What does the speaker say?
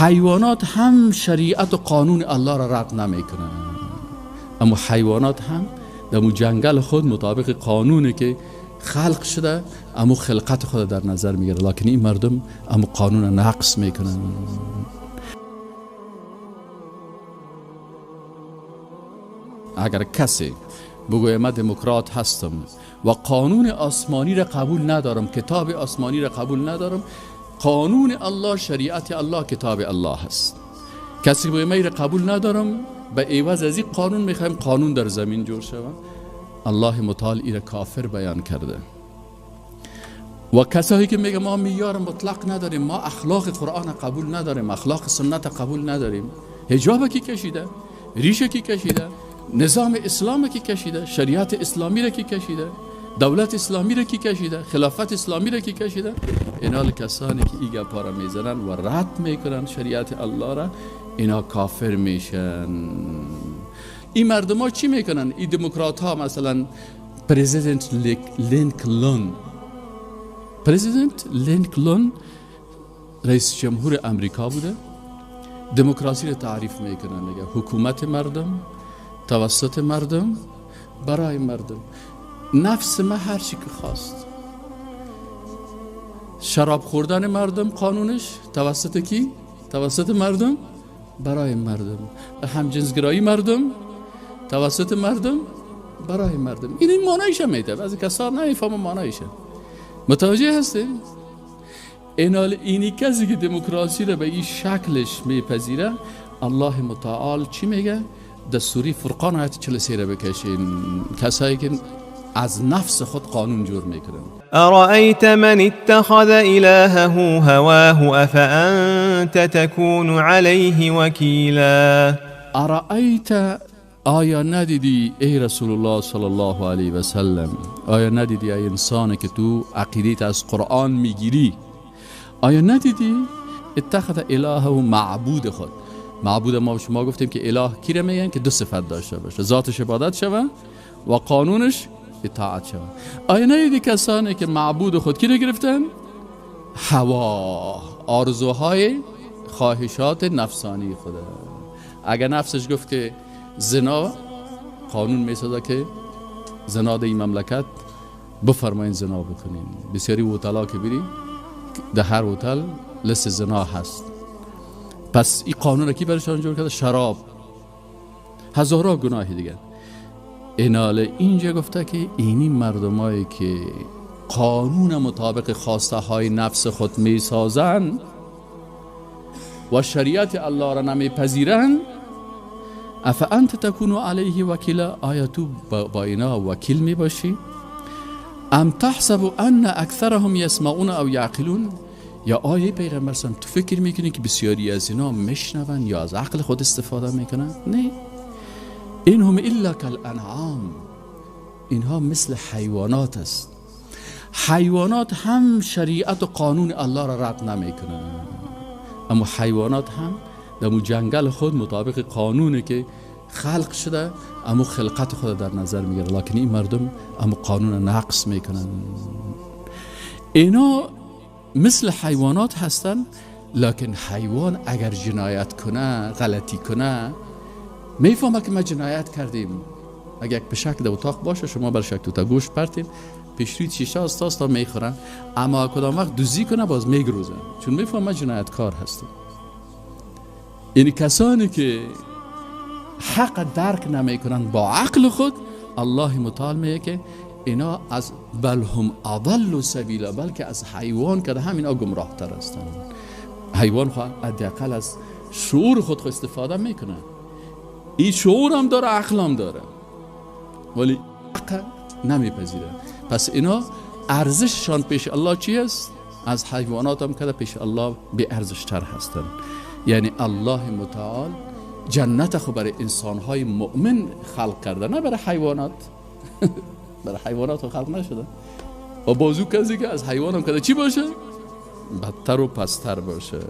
حیوانات هم شریعت و قانون الله را رد نمیکنن، اما حیوانات هم در جنگل خود مطابق قانونی که خلق شده اما خلقت خود در نظر میگیره، لکن این مردم اما قانون نقص میکنن. اگر کسی بگوید من دموکرات هستم و قانون آسمانی را قبول ندارم، کتاب آسمانی را قبول ندارم، قانون الله، شریعت الله کتاب الله هست، کسی بگوید من این را قبول ندارم، به عوض از این قانون میخوایم قانون در زمین جور شود، الله متعال این را کافر بیان کرده. و کسایی که میگه ما معیار مطلق نداریم، ما اخلاق قرآن قبول نداریم، اخلاق سنت قبول نداریم، حجاب کی کشیده، ریشه کی کشیده، نظام اسلام کی کشیده، شریعت اسلامی را کی کشیده، دولت اسلامی را کی کشیده، خلافت اسلامی را کی کشیده، اینا کسانی که این گپا را میزنن و رد میکنن شریعت الله را، اینا کافر میشن. این مردم ها چی میکنن؟ این دموکرات ها مثلا پرزیدنت لینکلن رئیس جمهور امریکا بوده، دموکراسی را تعریف میکنن، میگه حکومت مردم، توسط مردم، برای مردم، نفس ما هر چی که خواست. شراب خوردن مردم قانونش توسط کی؟ توسط مردم، برای مردم. همجنسگرایی مردم توسط مردم، برای مردم. این معنیش میده، بعضی کسا نمیفهمن معنیش. متوجه هستین؟ اینی کسی که دموکراسی را به این شکلش میپذیره، الله متعال چی میگه؟ در سوره فرقان آیت 43 را بکشین، کسایی که از نفس خود قانون جور میکنن. ارأیت من اتخذ الهه هواه افانت تكون علیه وکیلا. ارأیت، آیا ندیدی ای رسول الله صلی الله علیه و سلم، آیا ندیدی ای انسان که تو عقیدت از قرآن میگیری، آیا ندیدی اتخذ الهه، معبود خود، معبود ما شما گفتیم که اله کی را میگن؟ که دو صفت داشته باشه، ذاتش عبادت شوه و قانونش اطاعت شوه. آیا ندیدی کسانی که معبود خود کی را گرفتن؟ هوا، آرزوهای خواهشات نفسانی خود. اگر نفسش گفت که زنا، قانون میسازه که زنا در این مملکت بفرمایین زنا بکنین. بسیاری هتل‌ها که بری در هر هتل لست زنا هست. پس این قانون را کی برشان جور کرده؟ شراب، هزارها گناه دیگر. ایناله اینجا گفته که اینی مردمایی که قانون مطابق خواسته های نفس خود می سازن و شریعت الله را نمی پذیرن، افانت تکون علیه وکیلا، آیا تو با اینا وکیل می باشی؟ ام تحسب ان اکثرهم یسمعون او یعقلون، یا آیه پیغمبر تو فکر میکنی که بسیاری از اینا میشنون یا از عقل خود استفاده میکنن؟ نه، اینهم الا کالانعام، اینها مثل حیوانات است. حیوانات هم شریعت و قانون الله را رد نمیکنن، اما حیوانات هم در جنگل خود مطابق قانونی که خلق شده اما خلقت خود در نظر میگیره، لکن این مردم اما قانون نقص میکنن. اینا مثل حیوانات هستن، لکن حیوان اگر جنایت کنه، غلطی کنه، میفهمه که ما جنایت کردیم. اگر یک پشک در اتاق باشه، شما بر شک تو گوشت پرتین، پیشروی شیشه استا میخورن، اما کدام وقت دوزی کنه باز میگروزن، چون میفهمه جنایتکار هستیم. این کسانی که حق درک نمیکنن با عقل خود، الله متعال میگه که اینا از بل هم اضل سبیلا، بلکه از حیوان که همینا گمراه تر هستند. حیوان خواهد حداقل از شعور خود استفاده میکنه، این شعور هم داره، عقل هم داره، ولی عقل نمیپذیره. پس اینا ارزششان پیش الله چی است؟ از حیوانات هم که پیش الله بی ارزش تر هستند. یعنی الله متعال جنت خو برای انسانهای مؤمن خلق کرده، نه برای حیوانات. برای حیوانات خلق نشده. و بازو کسی که از حیوان هم که چی باشه؟ بدتر و پستر باشه.